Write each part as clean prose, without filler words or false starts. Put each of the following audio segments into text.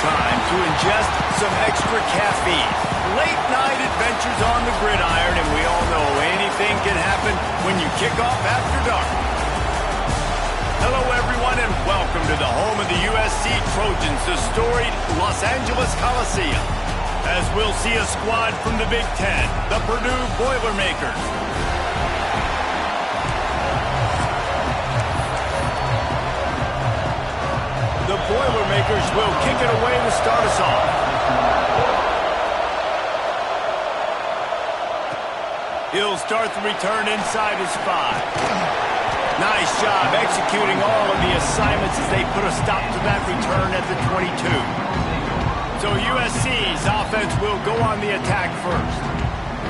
time to ingest some extra caffeine. Late night adventures on the gridiron, and we all know anything can happen when you kick off after dark. Hello, everyone, and welcome to the home of the USC Trojans, the storied Los Angeles Coliseum, as we'll see a squad from the Big Ten, the Purdue Boilermakers. The Boilermakers will kick it away to start us off. He'll start the return inside his 5. Nice job executing all of the assignments as they put a stop to that return at the 22. So USC's offense will go on the attack first.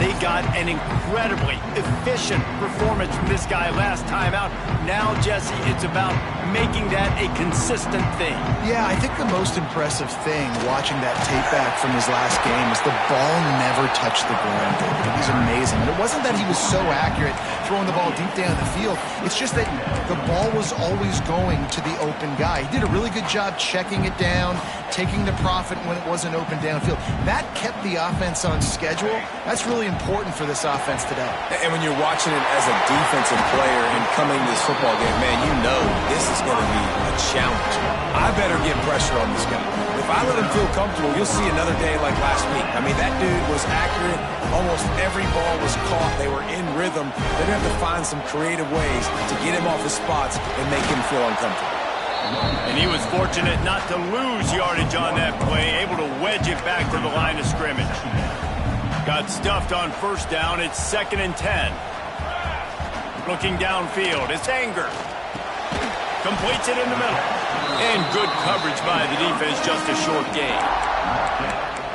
They got an incredibly efficient performance from this guy last time out. Now, Jesse, it's about making that a consistent thing. Yeah, I think the most impressive thing watching that tape back from his last game is the ball never touched the ground. It was amazing. And it wasn't that he was so accurate throwing the ball deep down the field. It's just that the ball was always going to the open guy. He did a really good job checking it down, taking the profit when it wasn't open downfield. That kept the offense on schedule. That's really important for this offense today. And when you're watching it as a defensive player and coming to this football game, man, you know this is going to be a challenge. I better get pressure on this guy. If I let him feel comfortable, you'll see another day like last week. I mean, that dude was accurate. Almost every ball was caught. They were in rhythm. They're going to have to find some creative ways to get him off his spots and make him feel uncomfortable. And he was fortunate not to lose yardage on that play, able to wedge it back to the line of scrimmage. Got stuffed on first down. It's 2nd and 10. Looking downfield, it's Anger. Completes it in the middle. And good coverage by the defense, just a short gain.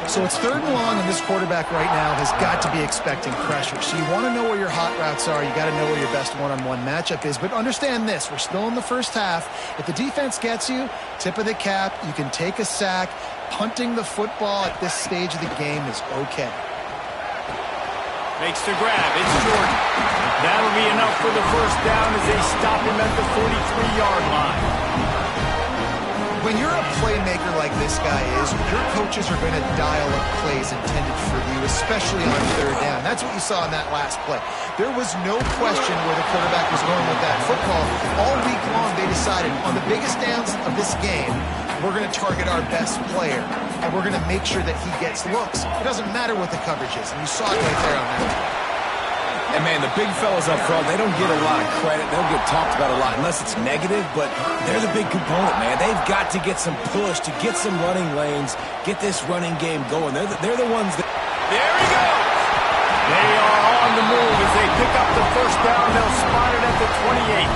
So it's 3rd and long, and this quarterback right now has got to be expecting pressure. So you want to know where your hot routes are. You got to know where your best one-on-one matchup is. But understand this, we're still in the first half. If the defense gets you, tip of the cap, you can take a sack. Punting the football at this stage of the game is okay. Makes the grab. It's Jordan. That'll be enough for the first down as they stop him at the 43-yard line. When you're a playmaker like this guy is, your coaches are going to dial up plays intended for you, especially on 3rd down. That's what you saw in that last play. There was no question where the quarterback was going with that football. All week long, they decided on the biggest downs of this game, we're going to target our best player, and we're going to make sure that he gets looks. It doesn't matter what the coverage is, and you saw it right there on that. And, man, the big fellas up front, they don't get a lot of credit. They don't get talked about a lot unless it's negative, but they're the big component, man. They've got to get some push, to get some running lanes, get this running game going. They're the ones that... There he goes! They are on the move as they pick up the first down. They'll spot it at the 28.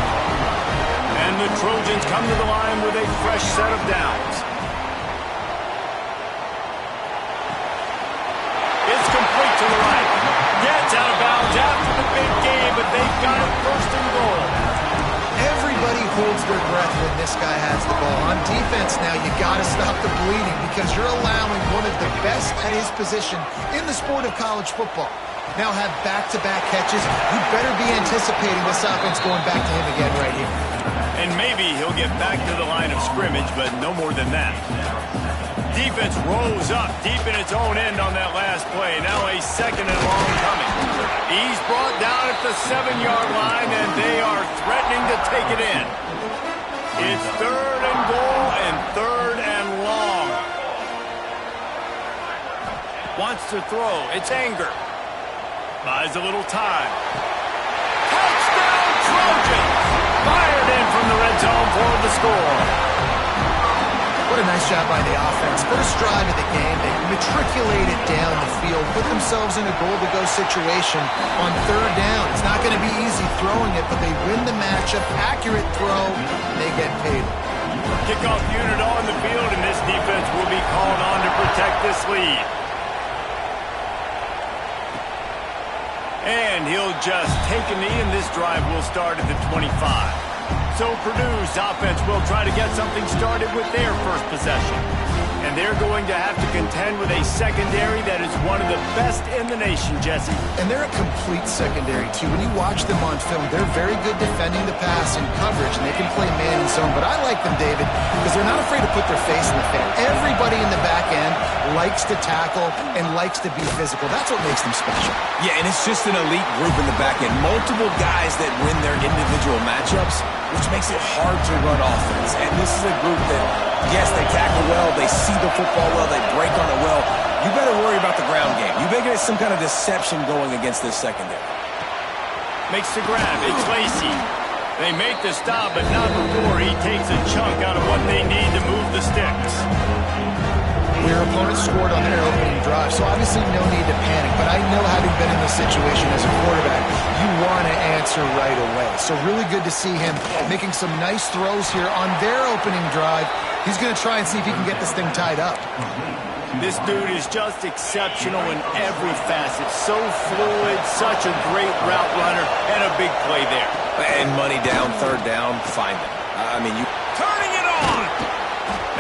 And the Trojans come to the line with a fresh set of downs. It's complete to the right. Gets out of bounds after the big game, but they've got it 1st and goal. Everybody holds their breath when this guy has the ball. On defense now, you got to stop the bleeding because you're allowing one of the best at his position in the sport of college football. Now have back-to-back catches. You better be anticipating this offense going back to him again right here. And maybe he'll get back to the line of scrimmage, but no more than that. Defense rose up deep in its own end on that last play. Now a 2nd and long coming. He's brought down at the 7-yard line, and they are threatening to take it in. It's 3rd and goal and 3rd and long. Wants to throw. It's Anger. Buys a little time. Touchdown Trojans! Fired in from the red zone for the score. What a nice job by the offense. First drive of the game, they matriculated down the field, put themselves in a goal-to-go situation on 3rd down. It's not going to be easy throwing it, but they win the matchup. Accurate throw, they get paid. Kickoff unit on the field, and this defense will be called on to protect this lead. And he'll just take a knee, and this drive will start at the 25. So Purdue's offense will try to get something started with their first possession. And they're going to have to contend with a secondary that is one of the best in the nation, Jesse. And they're a complete secondary, too. When you watch them on film, they're very good defending the pass and coverage, and they can play man and zone. But I like them, David, because they're not afraid to put their face in the fan. Everybody in the back end likes to tackle and likes to be physical. That's what makes them special. Yeah, and it's just an elite group in the back end. Multiple guys that win their individual matchups, which makes it hard to run offense. And this is a group that, yes, they tackle well, they see the football well, they break on it well. You better worry about the ground game. You better get some kind of deception going against this secondary. Makes the grab. It's Lacy. They make the stop, but not before he takes a chunk out of what they need to move the sticks. Your opponent scored on their opening drive, so obviously no need to panic. But I know, having been in this situation as a quarterback, you want to answer right away. So really good to see him making some nice throws here on their opening drive. He's going to try and see if he can get this thing tied up. This dude is just exceptional in every facet. So fluid, such a great route runner, and a big play there. And money down, third down, find him. I mean, you... Turning it on!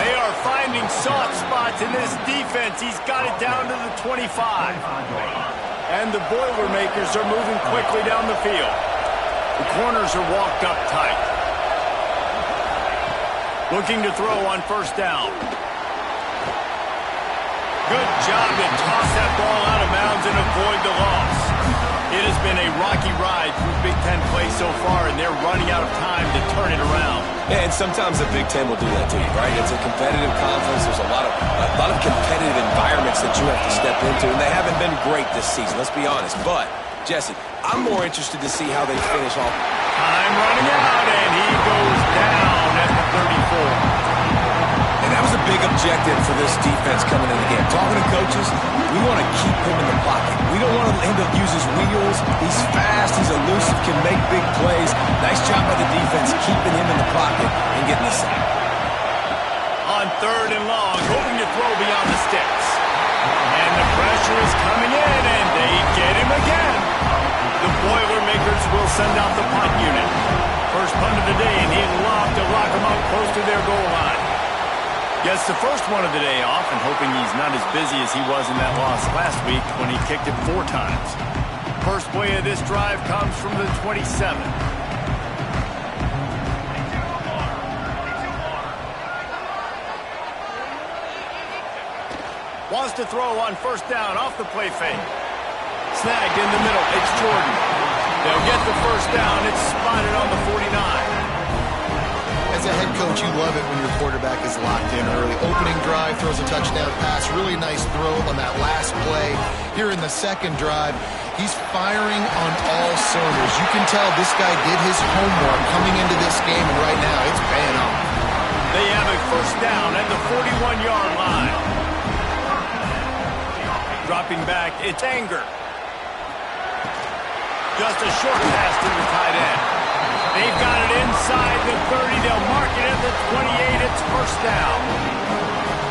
They are finding soft spots in this defense. He's got it down to the 25. And the Boilermakers are moving quickly down the field. The corners are walked up tight. Looking to throw on first down. Good job to toss that ball out of bounds and avoid the loss. It has been a rocky ride through Big Ten play so far, and they're running out of time to turn it around. Yeah, and sometimes the Big Ten will do that to you, right? It's a competitive conference. There's a lot of competitive environments that you have to step into, and they haven't been great this season, let's be honest. But, Jesse, I'm more interested to see how they finish off. Time running out, and he goes down at the 34. And that was a big objective for this defense coming in the game. Talking to coaches, we want to keep him in the pocket. We don't want him to use his wheels. He's fast, he's elusive, can make big plays. Nice job by the defense keeping him in the pocket and getting the sack. On third and long, hoping to throw beyond the sticks. And the pressure is coming in, and they get him again. The Boilermakers will send out the punt unit. First punt of the day, and he'd love to lock them up close to their goal line. Gets the first one of the day off, and hoping he's not as busy as he was in that loss last week when he kicked it 4 times. First play of this drive comes from the 27. Wants to throw on first down off the play fake. Snagged in the middle. It's Jordan. They'll get the first down. It's spotted on the 49. As a head coach, you love it when your quarterback is locked in early. Opening drive, throws a touchdown pass. Really nice throw on that last play. Here in the second drive, he's firing on all cylinders. You can tell this guy did his homework coming into this game, and right now it's paying off. They have a first down at the 41-yard line. Dropping back, it's Anger. Just a short pass to the tight end. They've got it inside the 30. They'll mark it at the 28. It's first down.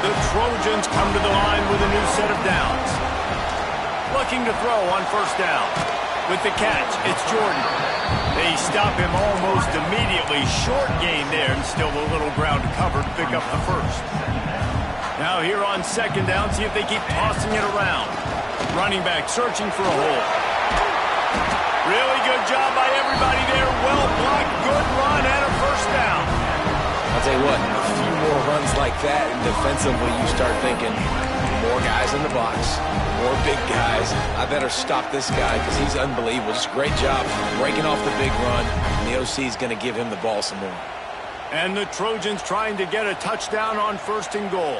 The Trojans come to the line with a new set of downs. Looking to throw on first down. With the catch, it's Jordan. They stop him almost immediately. Short gain there, and still a little ground to cover to pick up the first. Now here on second down, see if they keep tossing it around. Running back searching for a hole. Really good job by everybody there. Well blocked, good run, and a first down. I'll tell you what, a few more runs like that, and defensively you start thinking, more guys in the box, more big guys. I better stop this guy because he's unbelievable. Just great job breaking off the big run, and the OC is going to give him the ball some more. And the Trojans trying to get a touchdown on first and goal.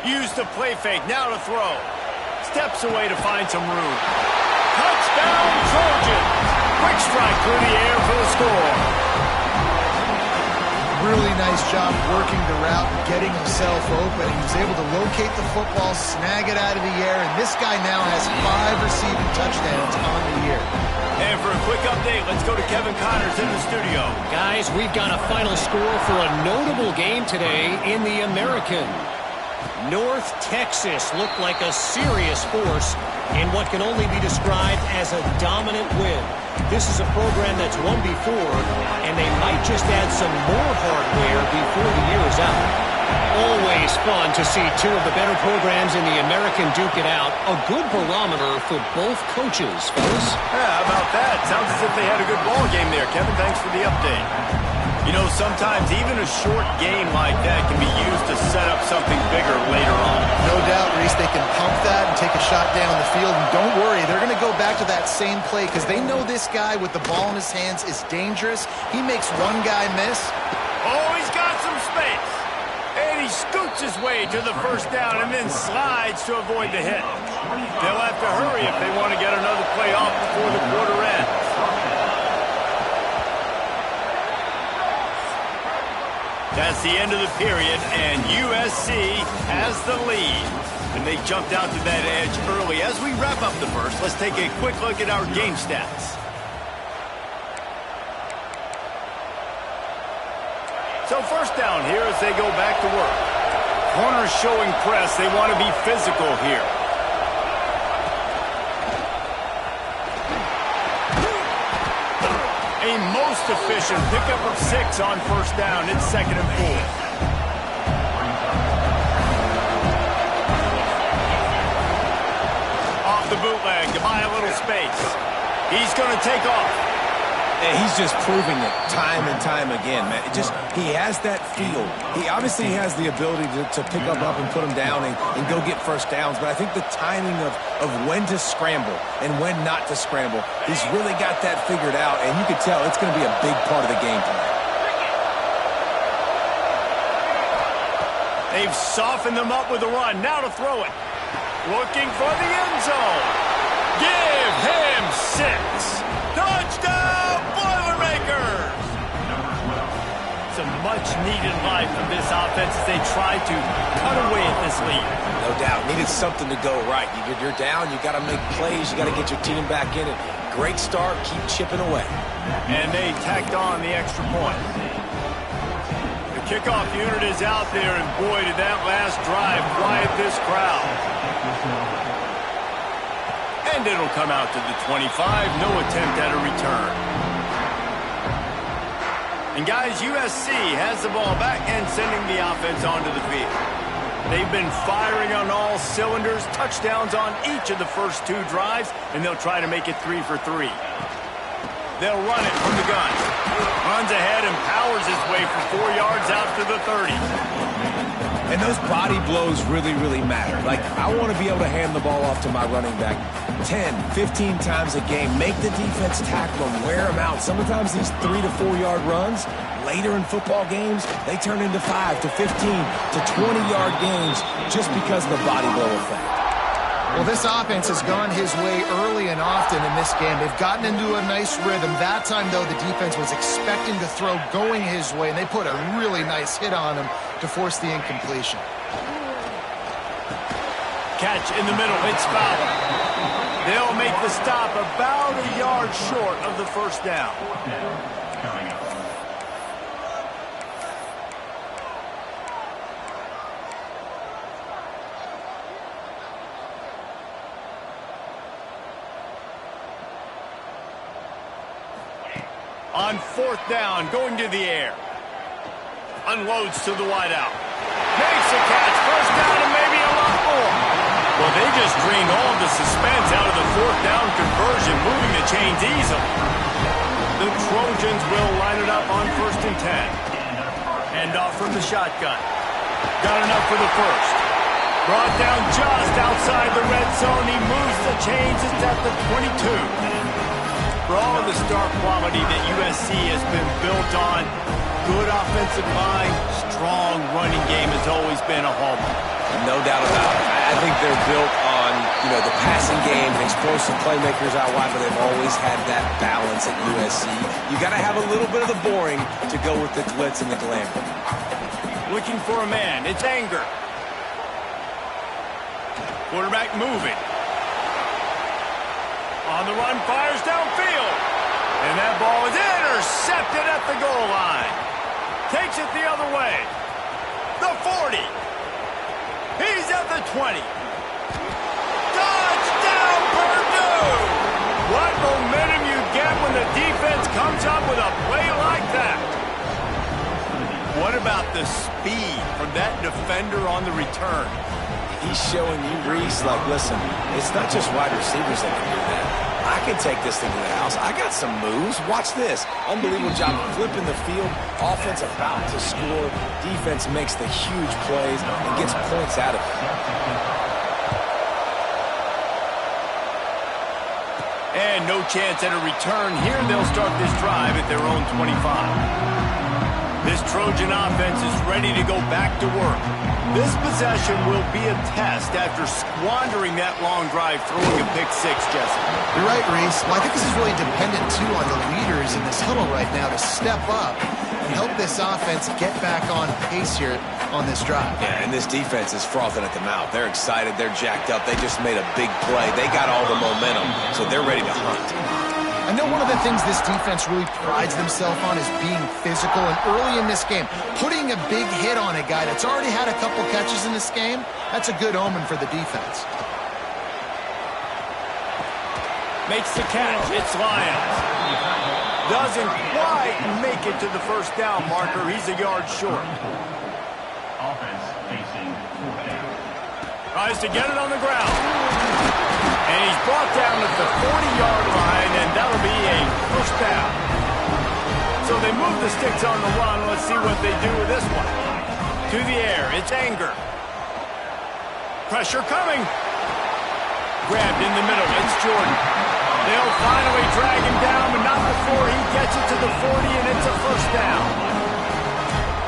Use the play fake, now to throw. Steps away to find some room. Touchdown, Trojans! Quick strike through the air for the score. Really nice job working the route and getting himself open. He was able to locate the football, snag it out of the air, and this guy now has 5 receiving touchdowns on the year. And for a quick update, let's go to Kevin Connors in the studio. Guys, we've got a final score for a notable game today in the American. North Texas looked like a serious force in what can only be described as a dominant win. This is a program that's won before, and they might just add some more hardware before the year is out. Always fun to see two of the better programs in the American duke it out. A good barometer for both coaches, fellas. Yeah, how about that? Sounds as if they had a good ball game there. Kevin, thanks for the update. You know, sometimes even a short game like that can be used to set up something bigger later on. No doubt, Reese, they can pump that and take a shot down the field. And don't worry, they're going to go back to that same play because they know this guy with the ball in his hands is dangerous. He makes one guy miss. Oh, he's got some space. And he scoots his way to the first down and then slides to avoid the hit. They'll have to hurry if they want to get another play off before the quarter ends. That's the end of the period, and USC has the lead. And they jumped out to that edge early. As we wrap up the first, let's take a quick look at our game stats. So first down here as they go back to work. Corners showing press. They want to be physical here. A most efficient pickup of 6 on first down. It's 2nd and 4. Off the bootleg to buy a little space. He's going to take off. And he's just proving it time and time again, man. He has that feel. He obviously has the ability to pick up and put him down and go get first downs. But I think the timing of when to scramble and when not to scramble, he's really got that figured out. And you can tell it's going to be a big part of the game plan. They've softened them up with a run. Now to throw it. Looking for the end zone. Give him 6. Touchdown, Boilermakers! Some much-needed life from this offense as they try to cut away at this lead. No doubt. Needed something to go right. You're down. You got to make plays. You got to get your team back in it. Great start. Keep chipping away. And they tacked on the extra point. The kickoff unit is out there, and boy, did that last drive quiet this crowd. And it'll come out to the 25. No attempt at a return. And guys, USC has the ball back and sending the offense onto the field. They've been firing on all cylinders, touchdowns on each of the first 2 drives, and they'll try to make it 3 for 3. They'll run it from the gun. Runs ahead and powers his way for 4 yards out to the 30. And those body blows really, really matter. Like, I want to be able to hand the ball off to my running back 10, 15 times a game. Make the defense tackle them, wear them out. Sometimes these 3 to 4 yard runs, later in football games, they turn into 5 to 15 to 20-yard games just because of the body blow effect. Well, this offense has gone his way early and often in this game. They've gotten into a nice rhythm. That time, though, the defense was expecting to throw going his way, and they put a really nice hit on him to force the incompletion. Catch in the middle. It's foul. They'll make the stop about a yard short of the first down. On 4th down, going to the air. Unloads to the wideout. Makes a catch. First down and maybe a lot more. Well, they just drained all the suspense out of the 4th down conversion, moving the chains easily. The Trojans will line it up on 1st and 10. Hand off from the shotgun. Got enough for the first. Brought down just outside the red zone. He moves the chains. It's at the 22. For all of the star quality that USC has been built on, good offensive line, strong running game has always been a hallmark. No doubt about it. I think they're built on, the passing game, explosive playmakers out wide, but they've always had that balance at USC. You got to have a little bit of the boring to go with the glitz and the glamour. Looking for a man. It's Anger. Quarterback moving. On the run, fires downfield. And that ball is intercepted at the goal line. Takes it the other way. The 40. He's at the 20. Touchdown, Purdue! What momentum you get when the defense comes up with a play like that. What about the speed from that defender on the return? He's showing you, Reese, like, listen, it's not just wide receivers that can do that. I can take this thing to the house. I got some moves. Watch this. Unbelievable job flipping the field. Offense about to score. Defense makes the huge plays and gets points out of it. And no chance at a return here. They'll start this drive at their own 25. This Trojan offense is ready to go back to work. This possession will be a test after squandering that long drive throwing a pick six, Jesse. You're right, Reese. Well, I think this is really dependent, too, on the leaders in this huddle right now to step up and help this offense get back on pace here on this drive. Yeah, and this defense is frothing at the mouth. They're excited. They're jacked up. They just made a big play. They got all the momentum, so they're ready to hunt. I know one of the things this defense really prides themselves on is being physical, and early in this game, putting a big hit on a guy that's already had a couple catches in this game, that's a good omen for the defense. Makes the catch. It's Lyons. Doesn't quite make it to the first down marker. He's a yard short. Offense facing fourth down. Tries to get it on the ground. And he's brought down at the 40-yard line, and that'll be a first down. So they move the sticks on the run. Let's see what they do with this one. To the air. It's Anger. Pressure coming. Grabbed in the middle. It's Jordan. They'll finally drag him down, but not before he gets it to the 40, and it's a first down.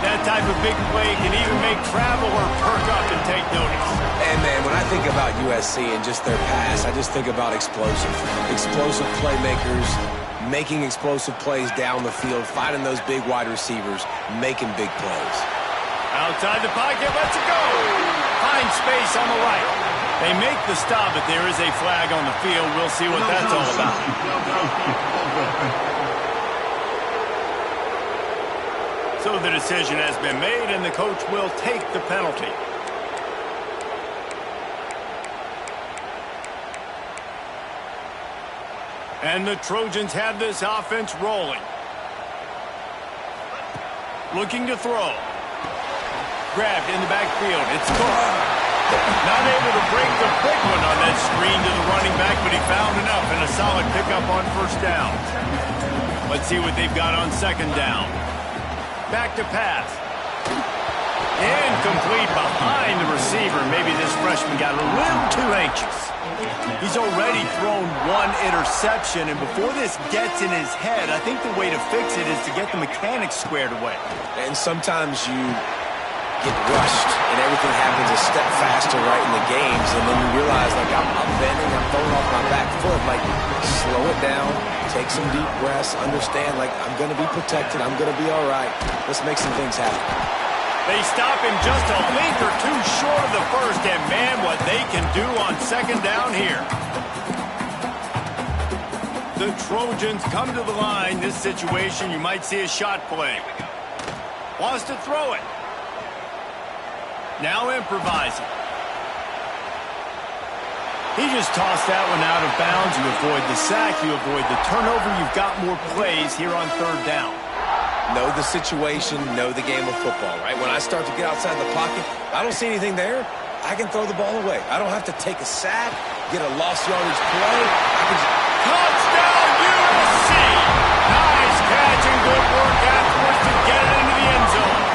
That type of big play can even make traveler perk up and take notice. And, man, when I think about USC and just their pass, I just think about explosive playmakers, making explosive plays down the field, finding those big wide receivers, making big plays. Outside the pocket, lets it go. Finds space on the right. They make the stop, but there is a flag on the field. We'll see what that's all about. So the decision has been made, and the coach will take the penalty. And the Trojans have this offense rolling. Looking to throw. Grabbed in the backfield. It's caught. Not able to break the big one on that screen to the running back, but he found enough and a solid pickup on first down. Let's see what they've got on second down. Back to pass. Incomplete behind the receiver. Maybe this freshman got a little too anxious. He's already thrown one interception, and before this gets in his head, I think the way to fix it is to get the mechanics squared away. And sometimes you get rushed, and everything happens a step faster right in the games, and then you realize, like, I'm bending, I'm throwing off my back foot. Like, slow it down, take some deep breaths, understand, like, I'm going to be protected, I'm going to be all right. Let's make some things happen. They stop him just a length or two short of the first, and man, what they can do on second down here. The Trojans come to the line. This situation, you might see a shot play. Wants to throw it. Now improvising. He just tossed that one out of bounds. You avoid the sack, you avoid the turnover. You've got more plays here on third down. Know the situation, know the game of football, right? When I start to get outside the pocket, I don't see anything there, I can throw the ball away. I don't have to take a sack, get a lost yardage play. Touchdown, USC! Nice catch and good work afterwards to get it into the end zone.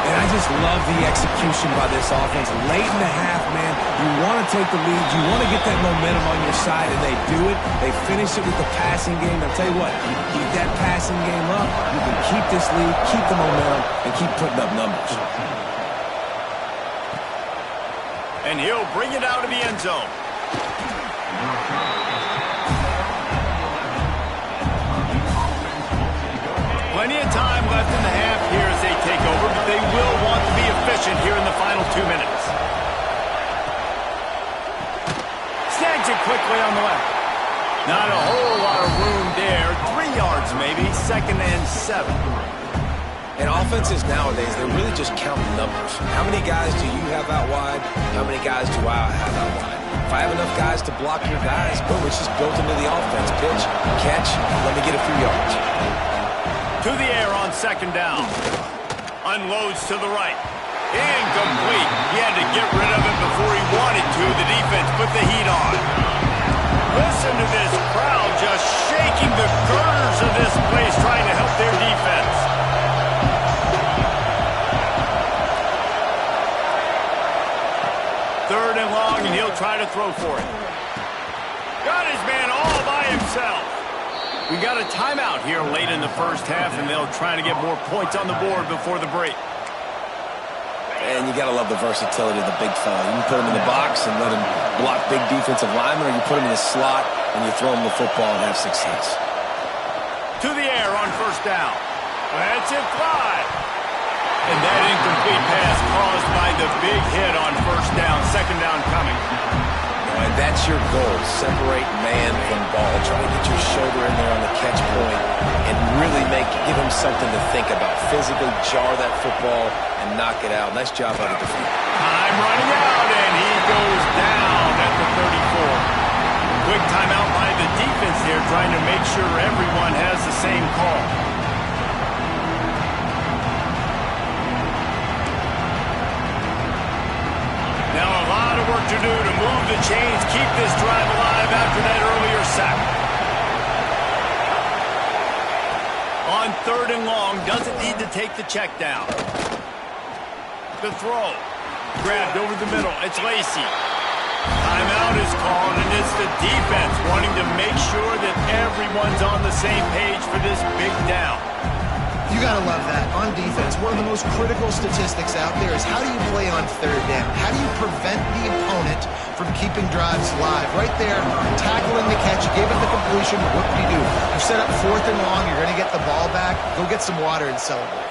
And I just love the execution by this offense. Late in the half, man, you want to take the lead. You want to get that momentum on your side, and they do it. They finish it with the passing game. I'll tell you what, you keep that passing game up, you can keep this lead, keep the momentum, and keep putting up numbers. And he'll bring it out of the end zone. Plenty of time left in the half here as they take over, but they will want to be efficient here in the final 2 minutes. Snags it quickly on the left. Not a whole lot of room there. 3 yards maybe, 2nd and 7. And offenses nowadays, they really just count numbers. How many guys do you have out wide? How many guys do I have out wide? If I have enough guys to block your guys, boom, it's just built into the offense. Pitch, catch, let me get a few yards. To the air on second down. Unloads to the right. Incomplete. He had to get rid of it before he wanted to. The defense put the heat on. Listen to this crowd just shaking the girders of this place trying to help their defense. Third and long, and he'll try to throw for it. Got his man all by himself. We got a timeout here late in the first half, and they'll try to get more points on the board before the break. And you got to love the versatility of the big fella. You can put him in the box and let him block big defensive linemen, or you put him in the slot and you throw him the football and have success. To the air on first down. That's it, fly. And that incomplete pass caused by the big hit on first down. Second down coming. And that's your goal. Separate man from ball. Try to get your shoulder in there on the catch point and really give him something to think about. Physically jar that football and knock it out. Nice job by the defender. Time running out, and he goes down at the 34. Quick timeout by the defense there, trying to make sure everyone has the same call. Now a lot of work to do to move the chains, keep this drive alive after that earlier sack. On third and long, doesn't need to take the check down. The throw. Grabbed over the middle. It's Lacey. Timeout is called, and it's the defense wanting to make sure that everyone's on the same page for this big down. You got to love that. On defense, one of the most critical statistics out there is how do you play on third down? How do you prevent the opponent from keeping drives live? Right there, tackling the catch, you gave it the completion, what do? You set up fourth and long, you're going to get the ball back, go get some water and celebrate.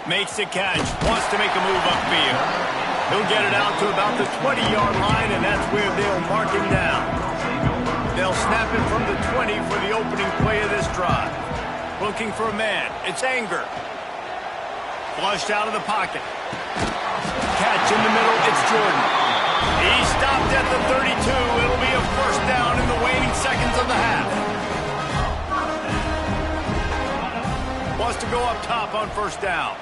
Makes the catch, wants to make a move upfield. He'll get it out to about the 20-yard line, and that's where they'll mark him down. They'll snap it from the 20 for the opening play of this drive. Looking for a man. It's Anger. Flushed out of the pocket. Catch in the middle. It's Jordan. He stopped at the 32. It'll be a first down in the waning seconds of the half. Wants to go up top on first down.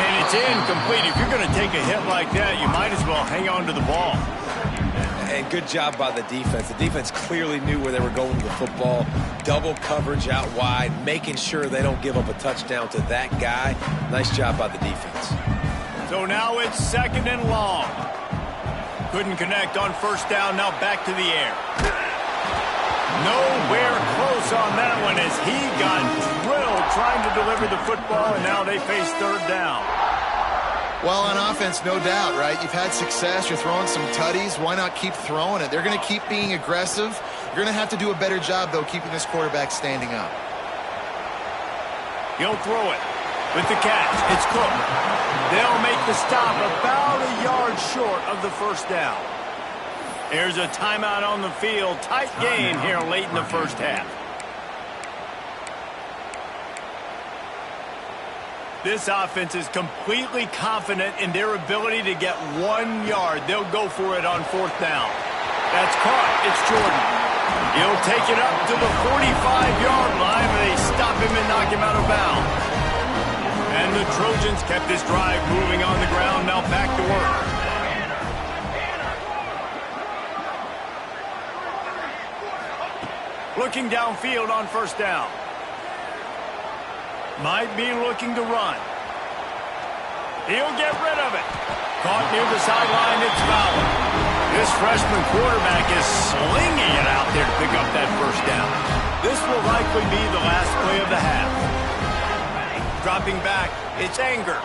And it's incomplete. If you're going to take a hit like that, you might as well hang on to the ball. And good job by the defense. The defense clearly knew where they were going with the football. Double coverage out wide, making sure they don't give up a touchdown to that guy. Nice job by the defense. So now it's second and long. Couldn't connect on first down. Now back to the air. Nowhere close on that one as he got drilled trying to deliver the football, and now they face third down. Well, on offense, no doubt, right? You've had success. You're throwing some tutties. Why not keep throwing it? They're going to keep being aggressive. You're going to have to do a better job, though, keeping this quarterback standing up. He'll throw it with the catch. It's Cook. They'll make the stop about a yard short of the first down. Here's a timeout on the field. Tight game here late in the first half. This offense is completely confident in their ability to get 1 yard. They'll go for it on fourth down. That's caught. It's Jordan. He'll take it up to the 45-yard line, and they stop him and knock him out of bounds. And the Trojans kept this drive moving on the ground. Now back to work. Looking downfield on first down. Might be looking to run. He'll get rid of it. Caught near the sideline, it's Fowler. This freshman quarterback is slinging it out there to pick up that first down. This will likely be the last play of the half. Dropping back, it's Anger.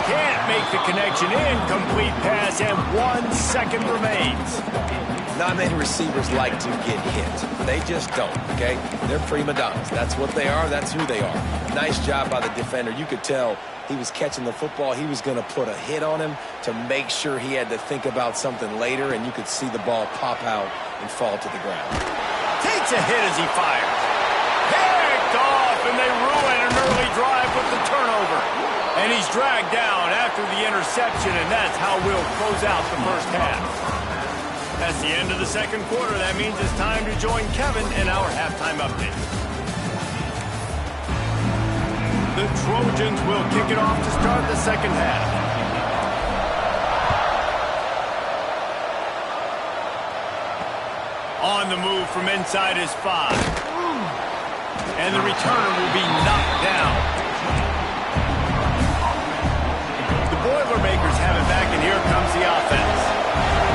Can't make the connection. Incomplete pass, and 1 second remains. Not many receivers like to get hit. They just don't, okay? They're prima donnas. That's what they are. That's who they are. Nice job by the defender. You could tell he was catching the football. He was going to put a hit on him to make sure he had to think about something later, and you could see the ball pop out and fall to the ground. Takes a hit as he fires. Picked off, and they ruin an early drive with the turnover. And he's dragged down after the interception, and that's how we'll close out the first half. That's the end of the second quarter. That means it's time to join Kevin in our halftime update. The Trojans will kick it off to start the second half. On the move from inside his 5. And the returner will be knocked down. The Boilermakers have it back, and here comes the offense.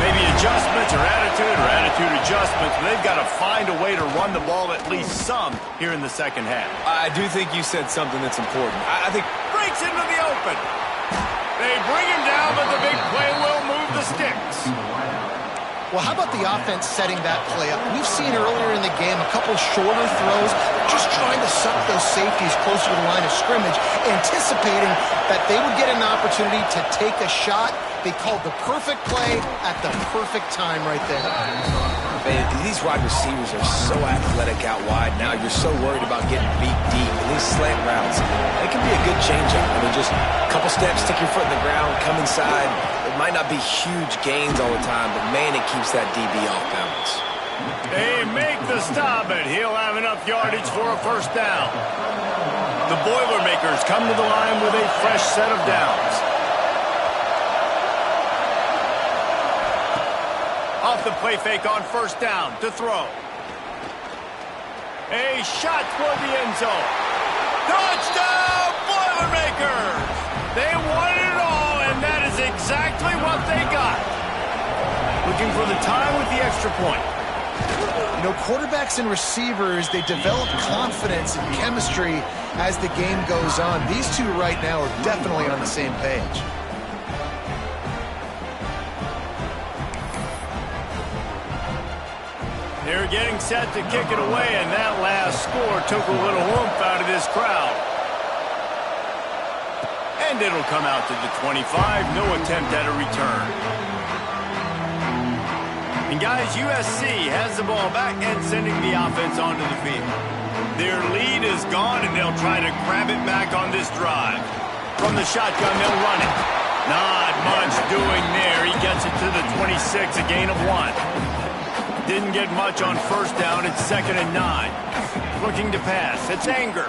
Maybe adjustments or attitude adjustments, but they've got to find a way to run the ball at least some here in the second half. I do think you said something that's important. I think Breaks into the open. They bring him down, but the big play will move the sticks. Well, how about the offense setting that play up? We've seen earlier in the game a couple shorter throws, just trying to suck those safeties closer to the line of scrimmage, anticipating that they would get an opportunity to take a shot. They called the perfect play at the perfect time right there. Man, these wide receivers are so athletic out wide now. You're so worried about getting beat deep. And these slant routes, they can be a good change-up. I mean, just a couple steps, stick your foot in the ground, come inside. It might not be huge gains all the time, but, man, it keeps that DB off balance. They make the stop, and he'll have enough yardage for a first down. The Boilermakers come to the line with a fresh set of downs. Off the play fake on first down to throw. A shot toward the end zone. Touchdown, Boilermakers! They wanted it all, and that is exactly what they got. Looking for the time with the extra point. You know, quarterbacks and receivers, they develop confidence and chemistry as the game goes on. These two right now are definitely on the same page. They're getting set to kick it away, and that last score took a little oomph out of this crowd. And it'll come out to the 25. No attempt at a return. And guys, USC has the ball back and sending the offense onto the field. Their lead is gone, and they'll try to grab it back on this drive. From the shotgun, they'll run it. Not much doing there. He gets it to the 26, a gain of 1. Didn't get much on first down. It's 2nd and 9. Looking to pass. It's Anger.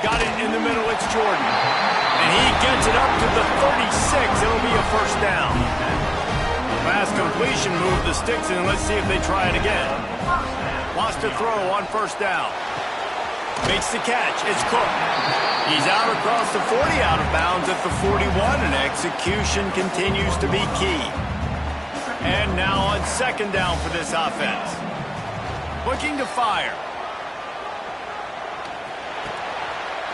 Got it in the middle. It's Jordan. And he gets it up to the 36. It'll be a first down. Pass completion. Move the sticks, and let's see if they try it again. Wants to throw on first down. Makes the catch. It's Cook. He's out across the 40, out of bounds at the 41, and execution continues to be key. And now on second down for this offense. Looking to fire.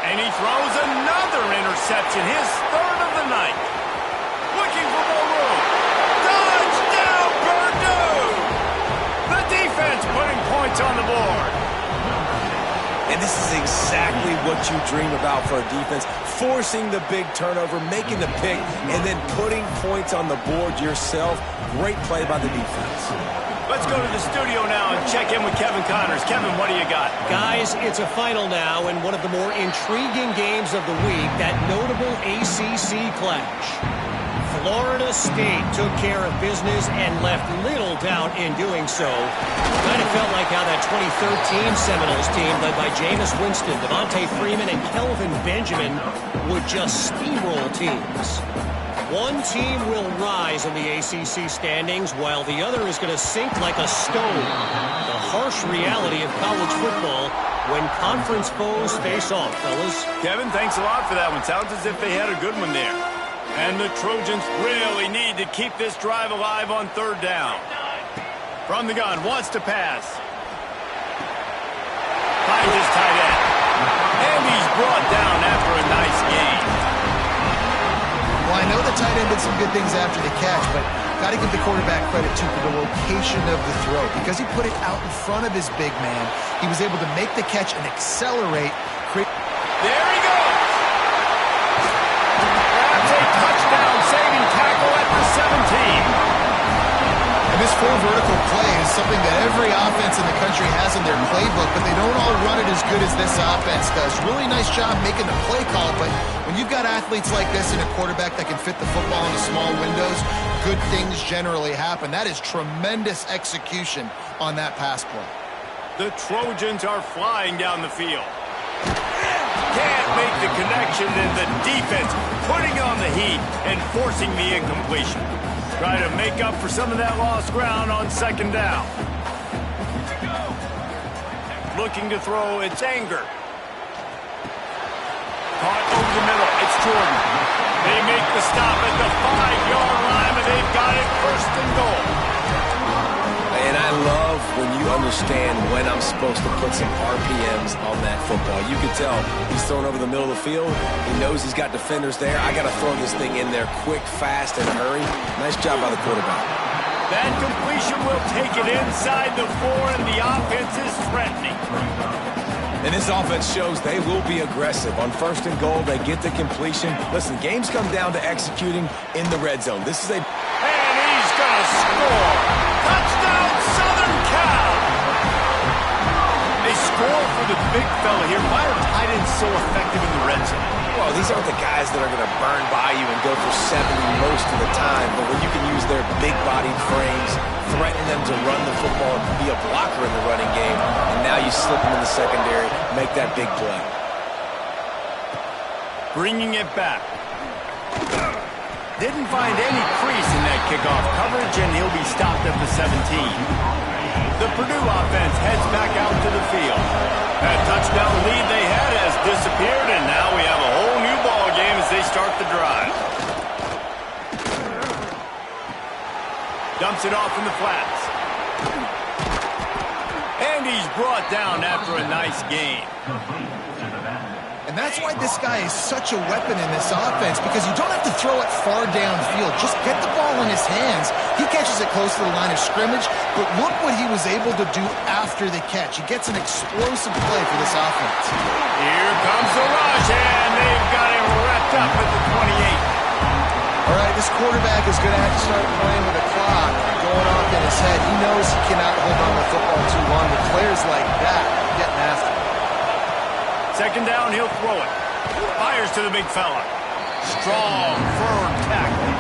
And he throws another interception, his 3rd of the night. Looking for more room. Touchdown, Purdue! The defense putting points on the board. And this is exactly what you dream about for a defense. Forcing the big turnover, making the pick, and then putting points on the board yourself. Great play by the defense. Let's go to the studio now and check in with Kevin Connors. Kevin, what do you got? Guys, it's a final now in one of the more intriguing games of the week, that notable ACC clash. Florida State took care of business and left little doubt in doing so. Kind of felt like how that 2013 Seminoles team led by Jameis Winston, Devontae Freeman, and Kelvin Benjamin would just steamroll teams. One team will rise in the ACC standings while the other is going to sink like a stone. The harsh reality of college football when conference foes face off, fellas. Kevin, thanks a lot for that one. Sounds as if they had a good one there. And the Trojans really need to keep this drive alive on third down. From the gun, wants to pass. Finds his tight end. And he's brought down after a nice gain. Well, I know the tight end did some good things after the catch, but got to give the quarterback credit, too, for the location of the throw. Because he put it out in front of his big man, he was able to make the catch and accelerate. There he goes. Grabs a touchdown-saving tackle at the 17. And this full vertical play is something that every offense in the country has in their playbook, but they don't all run it as good as this offense does. Really nice job making the play call, but when you've got athletes like this and a quarterback that can fit the football into small windows, good things generally happen. That is tremendous execution on that pass play. The Trojans are flying down the field. Can't make the connection, and the defense putting on the heat and forcing the incompletion. Try to make up for some of that lost ground on second down. Looking to throw, it's Anger. Caught over the middle, it's Jordan. They make the stop at the 5-yard line, and they've got it first and goal. And I love when you understand when I'm supposed to put some RPMs on that football. You can tell he's throwing over the middle of the field. He knows he's got defenders there. I got to throw this thing in there quick, fast, and hurry. Nice job by the quarterback. That completion will take it inside the 4, and the offense is threatening. And this offense shows they will be aggressive. On first and goal, they get the completion. Listen, games come down to executing in the red zone. This is a... And he's going to score. Touchdown, Southern Cal. They score for the big fella here. Why are tight ends so effective in the red zone? Well, these aren't the guys that are going to burn by you and go for 70 most of the time. But when you can use their big-bodied frames, threaten them to run the football and be a blocker in the running game, and now you slip them in the secondary, make that big play. Bringing it back. Didn't find any crease in that kickoff coverage, and he'll be stopped at the 17. The Purdue offense heads back out to the field. That touchdown lead they had has disappeared, and now we have a whole new ball game as they start the drive. Dumps it off in the flats. And he's brought down after a nice gain. And that's why this guy is such a weapon in this offense, because you don't have to throw it far downfield. Just get the ball in his hands. He catches it close to the line of scrimmage, but look what he was able to do after the catch. He gets an explosive play for this offense. Here comes the rush, and they've got him wrapped up at the 28. All right, this quarterback is going to have to start playing with a clock going off in his head. He knows he cannot hold on to the football too long. With players like that, getting after him. Second down, he'll throw it. Fires to the big fella. Strong, firm tackle.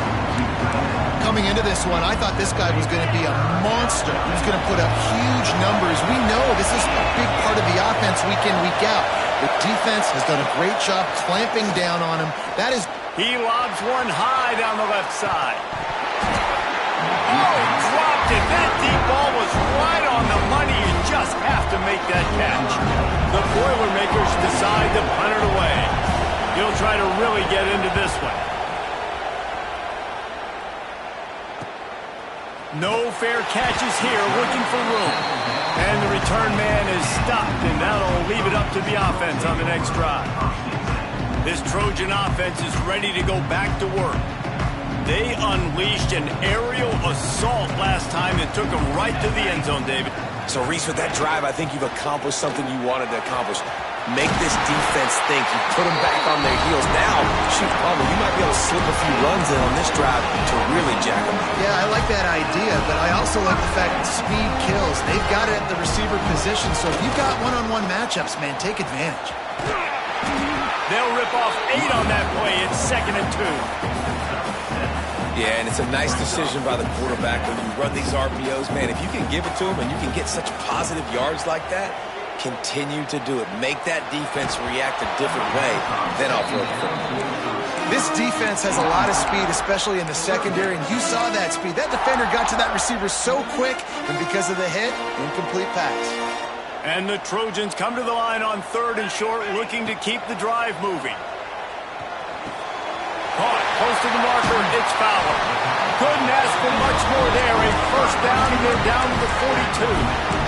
Coming into this one, I thought this guy was going to be a monster. He was going to put up huge numbers. We know this is a big part of the offense week in, week out. The defense has done a great job clamping down on him. That is... He lobs one high down the left side. Oh, dropped it. That deep ball was right on the money. You just have to make that catch. The Boilermakers decide to punt it away. He'll try to really get into this one. No fair catches here, looking for room. And the return man is stopped, and that'll leave it up to the offense on the next drive. This Trojan offense is ready to go back to work. They unleashed an aerial assault last time and took them right to the end zone, David. So, Reese, with that drive, I think you've accomplished something you wanted to accomplish. Make this defense think. You put them back on their heels. Now, shoot, Palmer, you might be able to slip a few runs in on this drive to really jack them up. Yeah, I like that idea, but I also like the fact that speed kills. They've got it at the receiver position, so if you've got one-on-one matchups, man, take advantage. They'll rip off 8 on that play. It's 2nd and 2. Yeah, and it's a nice decision by the quarterback when you run these RPOs. Man, if you can give it to him and you can get such positive yards like that, continue to do it. Make that defense react a different way, then I'll throw the football. This defense has a lot of speed, especially in the secondary, and you saw that speed. That defender got to that receiver so quick, and because of the hit, incomplete pass. And the Trojans come to the line on 3rd and short, looking to keep the drive moving. Caught, close to the marker, it's Fowler. Couldn't ask for much more there. A first down, and they're down to the 42.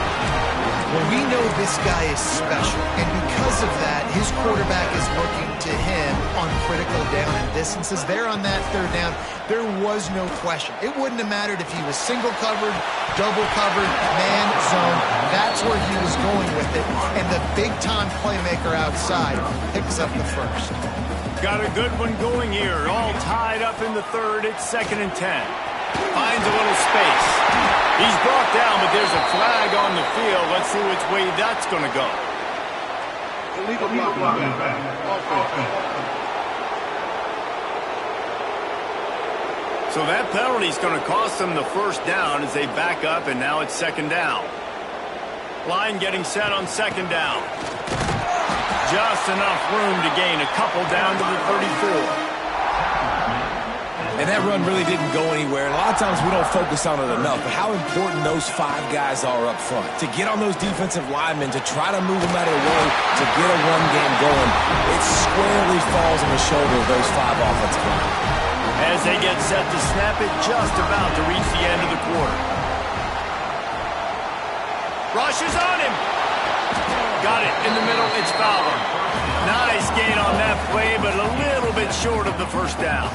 Well, we know this guy is special, and because of that, his quarterback is looking to him on critical down and distances. There on that 3rd down, there was no question. It wouldn't have mattered if he was single covered, double covered, man, zone. That's where he was going with it, and the big-time playmaker outside picks up the first. Got a good one going here. All tied up in the 3rd. It's 2nd and 10. Finds a little space. He's brought down, but there's a flag on the field. Let's see which way that's going to go. Illegal blocking. So that penalty is going to cost them the first down as they back up, and now it's second down. Line getting set on second down. Just enough room to gain a couple down to the 34. And that run really didn't go anywhere. And a lot of times we don't focus on it enough, but how important those 5 guys are up front. To get on those defensive linemen, to try to move them out of the way, to get a run game going, it squarely falls on the shoulder of those 5 offensive linemen. As they get set to snap it, just about to reach the end of the quarter. Rush is on him. Got it in the middle. It's Fowler. Nice gain on that play, but a little bit short of the first down.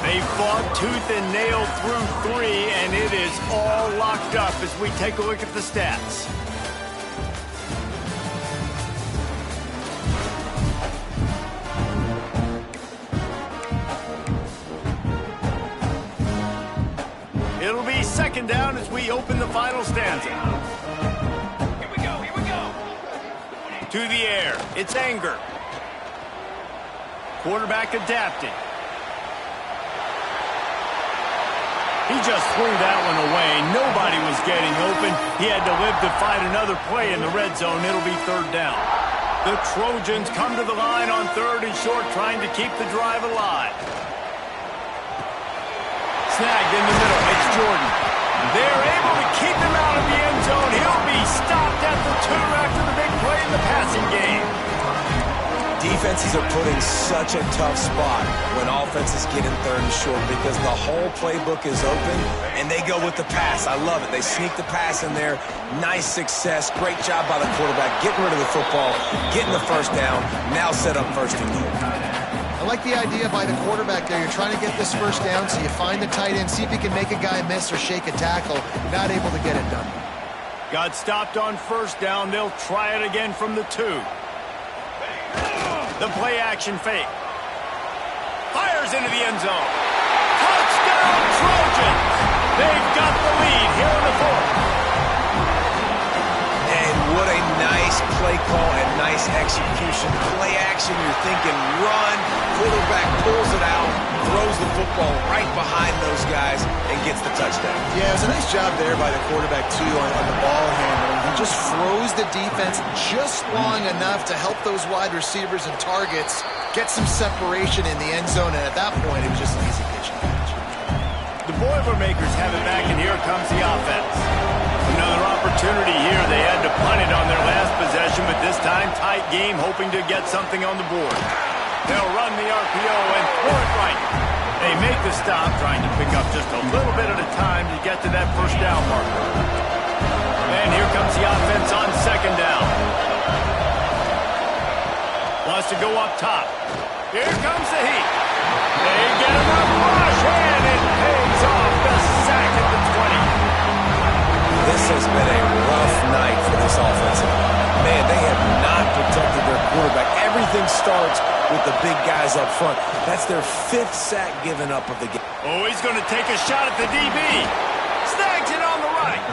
They fought tooth and nail through 3, and it is all locked up as we take a look at the stats. It'll be second down as we open the final stanza. Here we go, here we go. To the air, it's Anger. Quarterback adapted. He just threw that one away. Nobody was getting open. He had to live to fight another play in the red zone. It'll be third down. The Trojans come to the line on third and short, trying to keep the drive alive. Snagged in the middle. It's Jordan. They're able to keep him out of the end zone. He'll be stopped at the 2 after the big play in the passing game. Defenses are put in such a tough spot when offenses get in third and short because the whole playbook is open and they go with the pass. I love it. They sneak the pass in there. Nice success. Great job by the quarterback getting rid of the football, getting the first down, now set up first and goal. I like the idea by the quarterback there. You're trying to get this first down, so you find the tight end, see if you can make a guy miss or shake a tackle. Not able to get it done. Got stopped on first down. They'll try it again from the 2. The play action fake. Fires into the end zone. Touchdown Trojans! They've got the lead here in the 4th. And what a nice play call and nice execution. Play action, you're thinking run. Quarterback pulls it out, throws the football right behind those guys, and gets the touchdown. Yeah, it was a nice job there by the quarterback, too, on the ball handling. He just froze the defense just long enough to help those wide receivers and targets get some separation in the end zone, and at that point, it was just an easy pitch and catch. The Boilermakers have it back, and here comes the offense. Another opportunity here. They had to punt it on their last possession, but this time, tight game, hoping to get something on the board. They'll run the RPO and throw it right. They make the stop, trying to pick up just a little bit at a time to get to that first down marker. And here comes the offense on second down. Wants to go up top. Here comes the heat. They get enough rush, and it pays off the sack at the 20. This has been a rough night for this offensive. Man, they have not protected their quarterback. Everything starts with the big guys up front. That's their 5th sack given up of the game. Oh, he's going to take a shot at the DB. Snags it on the right.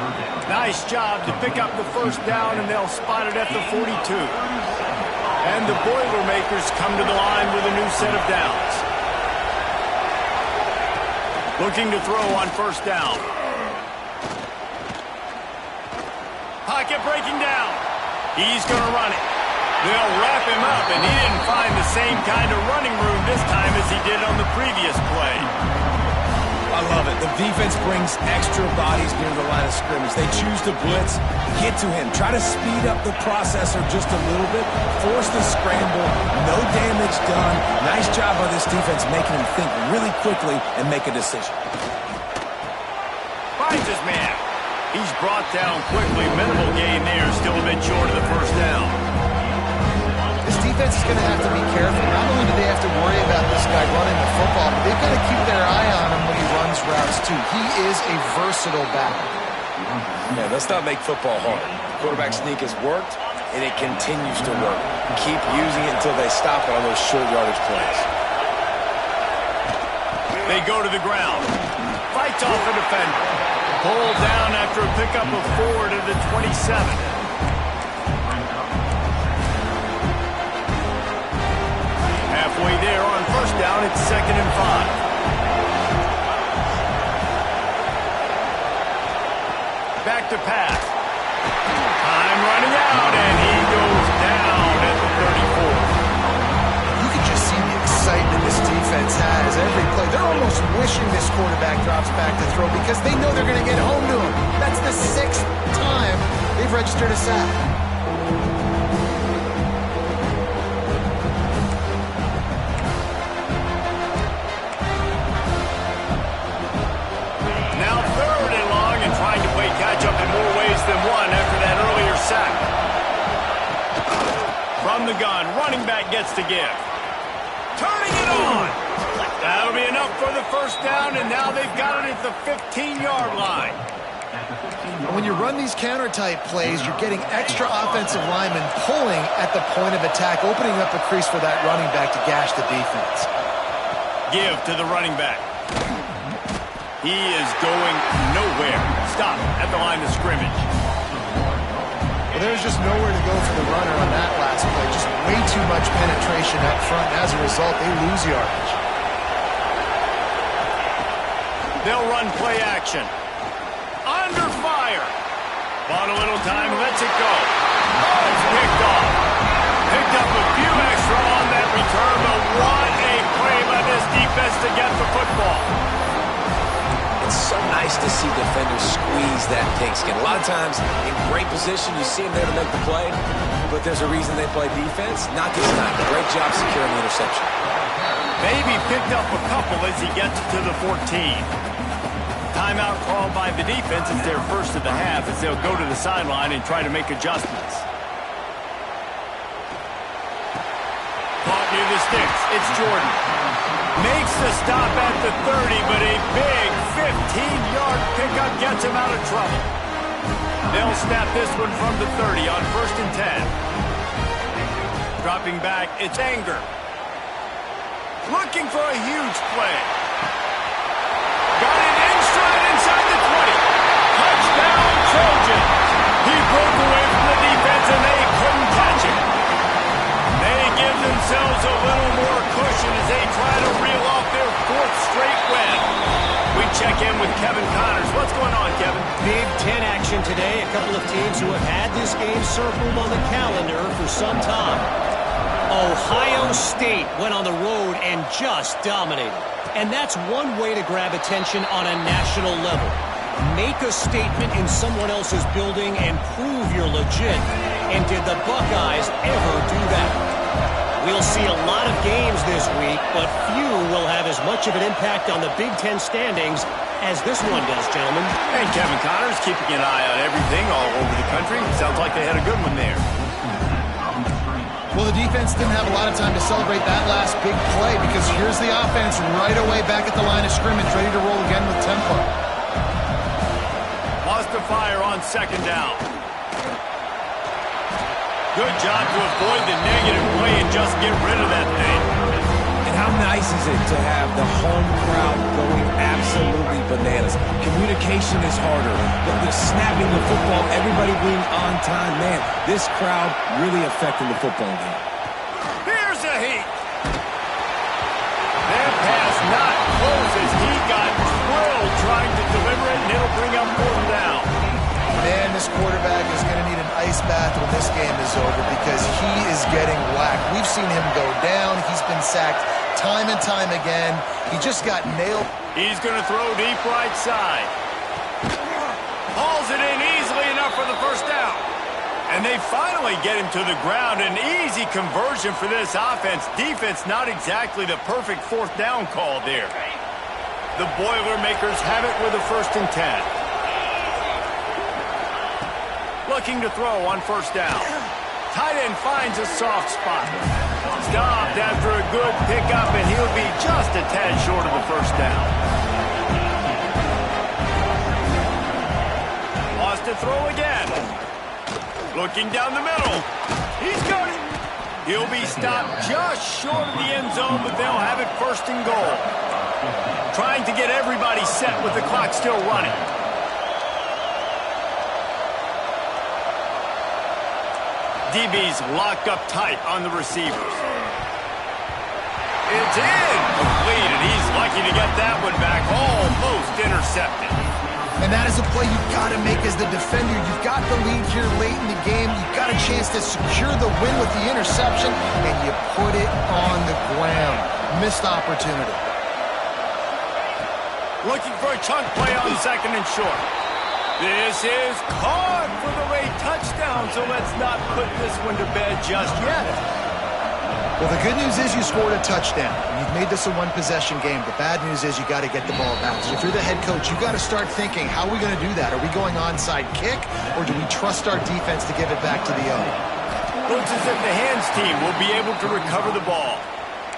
Nice job to pick up the first down, and they'll spot it at the 42. And the Boilermakers come to the line with a new set of downs. Looking to throw on first down. Pocket breaking down. He's going to run it. They'll wrap him up, and he didn't find the same kind of running room this time as he did on the previous play. I love it. The defense brings extra bodies near the line of scrimmage. They choose to blitz, get to him, try to speed up the processor just a little bit, force the scramble, no damage done. Nice job by this defense making him think really quickly and make a decision. Finds his man. He's brought down quickly. Minimal gain there, still a bit short of the first down. This defense is going to have to be careful. Not only do they have to worry about this guy running the football, but they've got to keep their eye on him when he runs routes, too. He is a versatile back. Yeah, let's not make football hard. Quarterback sneak has worked. and it continues to work. Keep using it until they stop it on those short yardage plays. They go to the ground. Fights off the defender. Pulled down after a pickup of 4 to the 27. Halfway there on first down, it's 2nd and 5. Back to pass. Time running out, and he goes down at the 34. You can just see the excitement this defense has every play. They're almost wishing this quarterback drops back to throw because they know they're going to get home to him. That's the 6th time they've registered a sack. Now 3rd and long and trying to play catch-up in more ways than one after that earlier sack. From the gun, running back gets to give. Turning it on. That'll be enough for the first down, and now they've got it at the 15-yard line. When you run these counter-type plays, you're getting extra offensive linemen pulling at the point of attack, opening up a crease for that running back to gash the defense. Give to the running back. He is going nowhere. Stop at the line of scrimmage. Well, there's just nowhere to go for the runner on that last play. Just way too much penetration up front. As a result, they lose yardage. They'll run play action. Under fire. Bought a little time, lets it go. Oh, it's picked off. Picked up a few extra on that return, but what a play by this defense to get the football. It's so nice to see defenders squeeze that pigskin. A lot of times, in great position, you see them there to make the play, but there's a reason they play defense. Not this time. Great job securing the interception. Maybe picked up a couple as he gets to the 14. Timeout called by the defense. It's their first of the half as they'll go to the sideline and try to make adjustments. Caught near the sticks. It's Jordan. Makes the stop at the 30, but a big 15-yard pickup gets him out of trouble. They'll snap this one from the 30 on 1st and 10. Dropping back, it's Anger. Looking for a huge play. Got it in stride inside the 20. Touchdown, Trojan. He broke away from the defense, and they couldn't catch him. They give themselves a little more cushion as they try to reel off their 4th straight win. We check in with Kevin Connors. What's going on, Kevin? Big Ten action today. A couple of teams who have had this game circled on the calendar for some time. Ohio State went on the road and just dominated. And that's one way to grab attention on a national level. Make a statement in someone else's building and prove you're legit. And did the Buckeyes ever do that? We'll see a lot of games this week, but few will have as much of an impact on the Big Ten standings as this one does, gentlemen. And Kevin Connors keeping an eye on everything all over the country. Sounds like they had a good one there. Well, the defense didn't have a lot of time to celebrate that last big play because here's the offense right away back at the line of scrimmage, ready to roll again with tempo. Lost the fire on 2nd down. Good job to avoid the negative play and just get rid of that thing. And how nice is it to have the home crowd going absolutely bananas? Communication is harder. The snapping the football, everybody being on time. Man, this crowd really affecting the football game. Here's a heat. That pass not close as he got drilled trying to deliver it, and it'll bring up 4th down. Man, this quarterback is going to need an ice bath when this game is over because he is getting whacked. We've seen him go down. He's been sacked time and time again. He just got nailed. He's going to throw deep right side. Hauls it in easily enough for the first down. And they finally get him to the ground. An easy conversion for this offense. Defense not exactly the perfect 4th down call there. The Boilermakers have it with a 1st and 10. Looking to throw on 1st down. Tight end finds a soft spot. Stopped after a good pickup, and he'll be just a tad short of the 1st down. Lost to throw again. Looking down the middle. He's got it. He'll be stopped just short of the end zone, but they'll have it first and goal. Trying to get everybody set with the clock still running. DB's locked up tight on the receivers. It's in. Completed. He's lucky to get that one back. Almost intercepted. And that is a play you've got to make as the defender. You've got the lead here late in the game. You've got a chance to secure the win with the interception, and you put it on the ground. Missed opportunity. Looking for a chunk play on second and short. This is caught for the late touchdown, so let's not put this one to bed just yet. Well, the good news is you scored a touchdown. You've made this a one-possession game. The bad news is you got to get the ball back. So if you're the head coach, you got to start thinking, how are we going to do that? Are we going onside kick, or do we trust our defense to give it back to the owner? Looks as if the hands team will be able to recover the ball.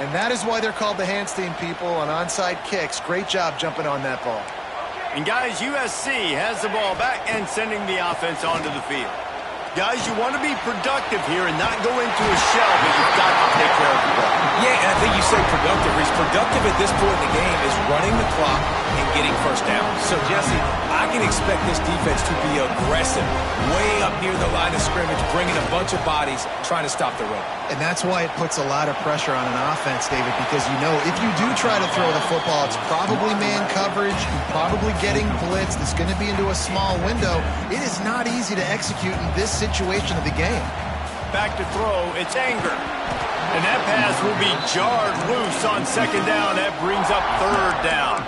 And that is why they're called the hands team, people, on onside kicks. Great job jumping on that ball. And guys, USC has the ball back and sending the offense onto the field. Guys, you want to be productive here and not go into a shell, but you've got to take care of the ball. Yeah, and I think you say productive. He's productive at this point in the game is running the clock and getting first down. So, Jesse, I can expect this defense to be aggressive, way up near the line of scrimmage, bringing a bunch of bodies, trying to stop the run. And that's why it puts a lot of pressure on an offense, David, because you know if you do try to throw the football, it's probably man coverage, you're probably getting blitzed, it's going to be into a small window. It is not easy to execute in this situation of the game. Back to throw, it's Anger. And that pass will be jarred loose on second down. That brings up third down.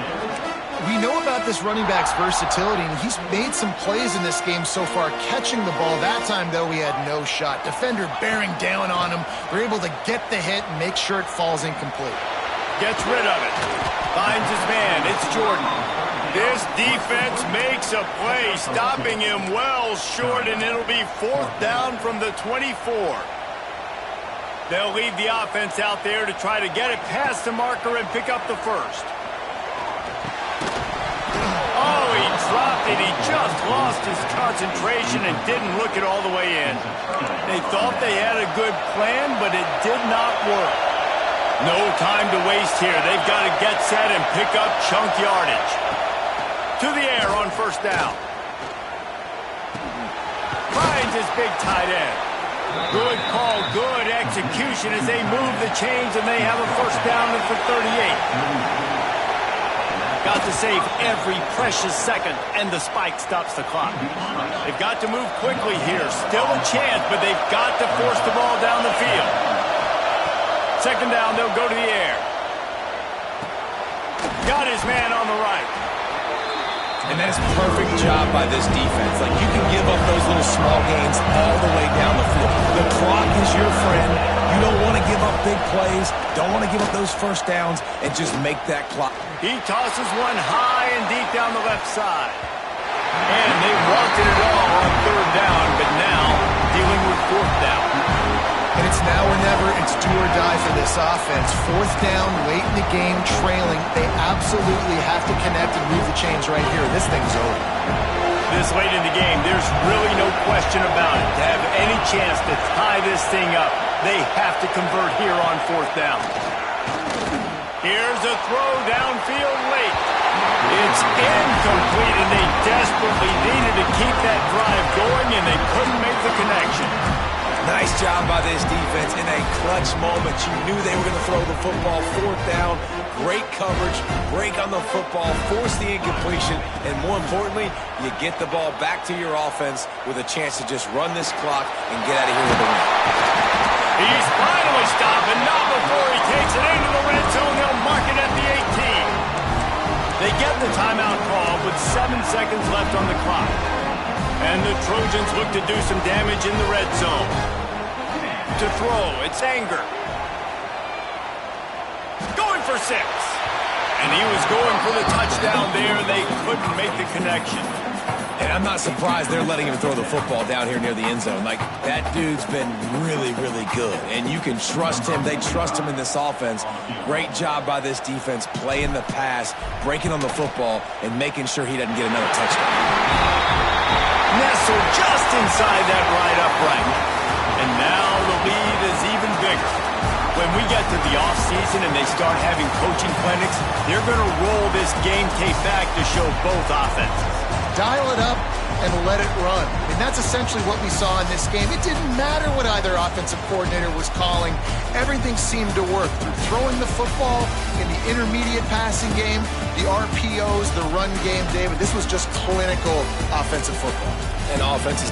We know about this running back's versatility, and he's made some plays in this game so far, catching the ball. That time, though, he had no shot. Defender bearing down on him. They're able to get the hit and make sure it falls incomplete. Gets rid of it. Finds his man. It's Jordan. This defense makes a play, stopping him well short, and it'll be fourth down from the 24. They'll leave the offense out there to try to get it past the marker and pick up the first. Oh, he dropped it. He just lost his concentration and didn't look it all the way in. They thought they had a good plan, but it did not work. No time to waste here. They've got to get set and pick up chunk yardage. To the air on first down. Finds his big tight end. Good call, good execution as they move the chains, and they have a first down for 38. Got to save every precious second, and the spike stops the clock. They've got to move quickly here. Still a chance, but they've got to force the ball down the field. Second down, they'll go to the air. Got his man on the right. And that's a perfect job by this defense. Like, you can give up those little small gains all the way down the field. The clock is your friend. You don't want to give up big plays. Don't want to give up those first downs and just make that clock. He tosses one high and deep down the left side. And they wanted it all on third down, but now dealing with fourth down. And it's now or never. It's do or die for this offense. Fourth down, late in the game, trailing. They absolutely have to connect and move the chains right here. This thing's over. This late in the game, there's really no question about it. To have any chance to tie this thing up, they have to convert here on fourth down. Here's a throw downfield late. It's incomplete, and they desperately needed to keep that drive going, and they couldn't make the connection. Nice job by this defense in a clutch moment. You knew they were going to throw the football. Fourth down, great coverage, break on the football, force the incompletion, and more importantly, you get the ball back to your offense with a chance to just run this clock and get out of here with a win. He's finally stopped, and not before he takes it into the red zone. They'll mark it at the 18. They get the timeout call with 7 seconds left on the clock. And the Trojans look to do some damage in the red zone. To throw, it's Anger. Going for 6. And he was going for the touchdown there. They couldn't make the connection. And I'm not surprised they're letting him throw the football down here near the end zone. Like, that dude's been really, really good. And you can trust him. They trust him in this offense. Great job by this defense playing the pass, breaking on the football, and making sure he doesn't get another touchdown. Ness missile just inside that right upright. And now the lead is even bigger. When we get to the offseason and they start having coaching clinics, they're going to roll this game tape back to show both offenses. Dial it up and let it run. I mean, that's essentially what we saw in this game. It didn't matter what either offensive coordinator was calling. Everything seemed to work through throwing the football in the intermediate passing game, the RPOs, the run game, David. This was just clinical offensive football. And offenses.